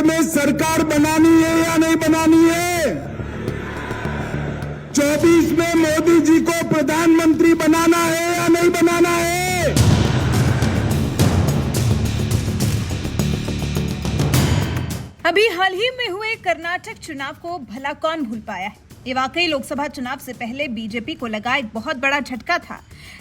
में सरकार बनानी है या नहीं बनानी है? 24 में मोदी जी को प्रधानमंत्री बनाना है या नहीं बनाना है? अभी हाल ही में हुए कर्नाटक चुनाव को भला कौन भूल पाया है। ये वाकई लोकसभा चुनाव से पहले बीजेपी को लगा एक बहुत बड़ा झटका था,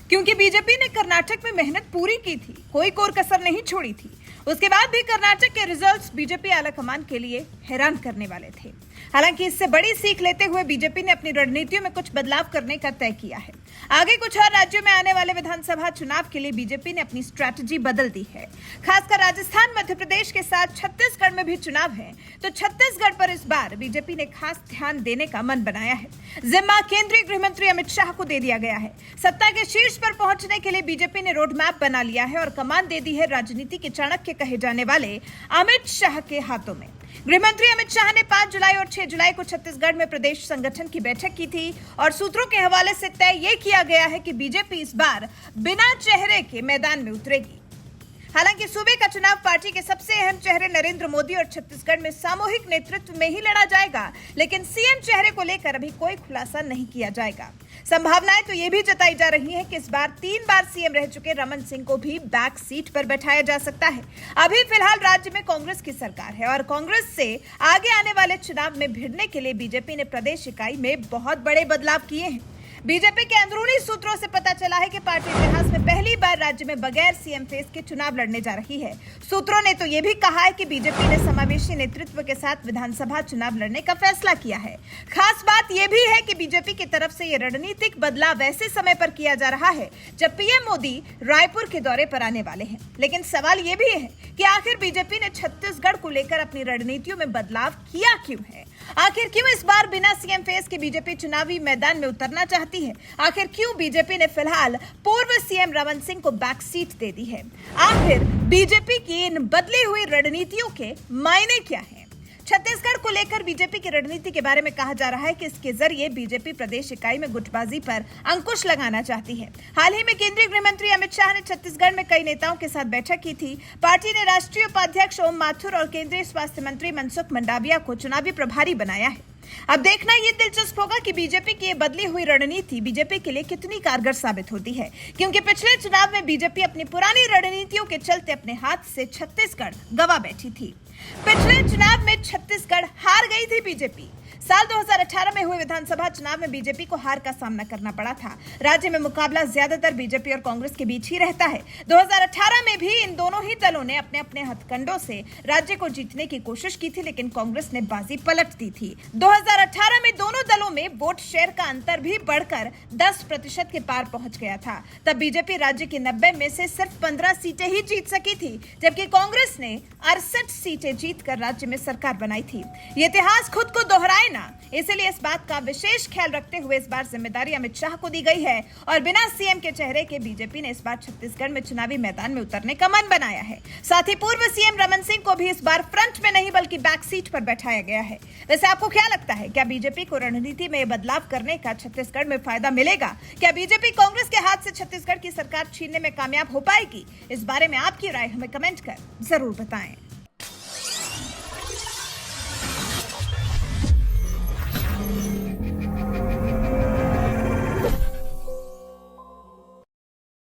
क्योंकि बीजेपी ने कर्नाटक में मेहनत पूरी की थी, कोई कोर कसर नहीं छोड़ी थी। उसके बाद भी कर्नाटक के रिजल्ट्स बीजेपी आलाकमान के लिए हैरान करने वाले थे। हालांकि इससे बड़ी सीख लेते हुए बीजेपी ने अपनी रणनीतियों में कुछ बदलाव करने का तय किया है। आगे कुछ और राज्यों में आने वाले विधानसभा चुनाव के लिए बीजेपी ने अपनी स्ट्रैटेजी बदल दी है। खासकर राजस्थान, मध्य प्रदेश के साथ छत्तीसगढ़ में भी चुनाव है, तो छत्तीसगढ़ पर इस बार बीजेपी ने खास ध्यान देने का मन बनाया है। जिम्मा केंद्रीय गृह मंत्री अमित शाह को दे दिया गया है। सत्ता के शीर्ष पर पहुंचने के लिए बीजेपी ने रोड मैप बना लिया है और कमान दे दी है राजनीति के चाणक्य कहे जाने वाले अमित शाह के हाथों में। गृह मंत्री अमित शाह ने 5 जुलाई और 6 जुलाई को छत्तीसगढ़ में प्रदेश संगठन की बैठक की थी और सूत्रों के हवाले से तय ये किया गया है कि बीजेपी इस बार बिना चेहरे के मैदान में उतरेगी। हालांकि सूबे का चुनाव पार्टी के सबसे अहम चेहरे नरेंद्र मोदी और छत्तीसगढ़ में सामूहिक नेतृत्व में ही लड़ा जाएगा, लेकिन सीएम चेहरे को लेकर अभी कोई खुलासा नहीं किया जाएगा। संभावनाएं तो ये भी जताई जा रही हैं कि इस बार 3 बार सीएम रह चुके रमन सिंह को भी बैक सीट पर बैठाया जा सकता है। अभी फिलहाल राज्य में कांग्रेस की सरकार है और कांग्रेस से आगे आने वाले चुनाव में भिड़ने के लिए बीजेपी ने प्रदेश इकाई में बहुत बड़े बदलाव किए हैं। बीजेपी के अंदरूनी सूत्रों से पता चला है कि पार्टी इतिहास में पहली बार राज्य में बगैर सीएम फेस के चुनाव लड़ने जा रही है। सूत्रों ने तो यह भी कहा है कि बीजेपी ने समावेशी नेतृत्व के साथ विधानसभा चुनाव लड़ने का फैसला किया है। खास बात यह भी है कि बीजेपी की तरफ से यह रणनीतिक बदलाव ऐसे समय पर किया जा रहा है जब पीएम मोदी रायपुर के दौरे पर आने वाले हैं। लेकिन सवाल यह भी है कि आखिर बीजेपी ने छत्तीसगढ़ को लेकर अपनी रणनीतियों में बदलाव किया क्यों है? आखिर क्यों इस बार बिना सीएम फेस के बीजेपी चुनावी मैदान में उतरना चाहती है? आखिर क्यों बीजेपी ने फिलहाल पूर्व सीएम रमन सिंह को बैक सीट दे दी है? आखिर बीजेपी की इन बदली हुई रणनीतियों के मायने क्या हैं? छत्तीसगढ़ को लेकर बीजेपी की रणनीति के बारे में कहा जा रहा है कि इसके जरिए बीजेपी प्रदेश इकाई में गुटबाजी पर अंकुश लगाना चाहती है। हाल ही में केंद्रीय गृह मंत्री अमित शाह ने छत्तीसगढ़ में कई नेताओं के साथ बैठक की थी। पार्टी ने राष्ट्रीय उपाध्यक्ष ओम माथुर और केंद्रीय स्वास्थ्य मंत्री मनसुख मंडाविया को चुनावी प्रभारी बनाया है। अब देखना ये दिलचस्प होगा कि बीजेपी की ये बदली हुई रणनीति बीजेपी के लिए कितनी कारगर साबित होती है, क्योंकि पिछले चुनाव में बीजेपी अपनी पुरानी रणनीतियों के चलते अपने हाथ से छत्तीसगढ़ गवा बैठी थी। पिछले चुनाव में छत्तीसगढ़ हार गई थी बीजेपी। साल 2018 में हुए विधानसभा चुनाव में बीजेपी को हार का सामना करना पड़ा था। राज्य में मुकाबला ज्यादातर बीजेपी और कांग्रेस के बीच ही रहता है। 2018 में भी इन दोनों ही दलों ने अपने अपने हथकंडों से राज्य को जीतने की कोशिश की थी, लेकिन कांग्रेस ने बाजी पलट दी थी। 2018 में दोनों दलों में वोट शेयर का अंतर भी बढ़कर 10% के पार पहुंच गया था। तब बीजेपी राज्य की 90 में से सिर्फ 15 सीटें ही जीत सकी थी, जबकि कांग्रेस ने 68 सीटें जीतकर राज्य में सरकार बनाई थी। ये इतिहास खुद को दोहराए ना, इसलिए इस बात का विशेष ख्याल रखते हुए इस बार जिम्मेदारी अमित शाह को दी गई है और बिना सीएम के चेहरे के बीजेपी ने इस बार छत्तीसगढ़ में चुनावी मैदान में उतरने का मन बनाया है। साथ ही पूर्व सीएम रमन सिंह को भी इस बार फ्रंट में नहीं बल्कि बैक सीट पर बैठाया गया है। वैसे आपको क्या लगता है, क्या बीजेपी को रणनीति में बदलाव करने का छत्तीसगढ़ में फायदा मिलेगा? क्या बीजेपी कांग्रेस के हाथ से छत्तीसगढ़ की सरकार छीनने में कामयाब हो पाएगी? इस बारे में आपकी राय हमें कमेंट कर जरूर बताएं।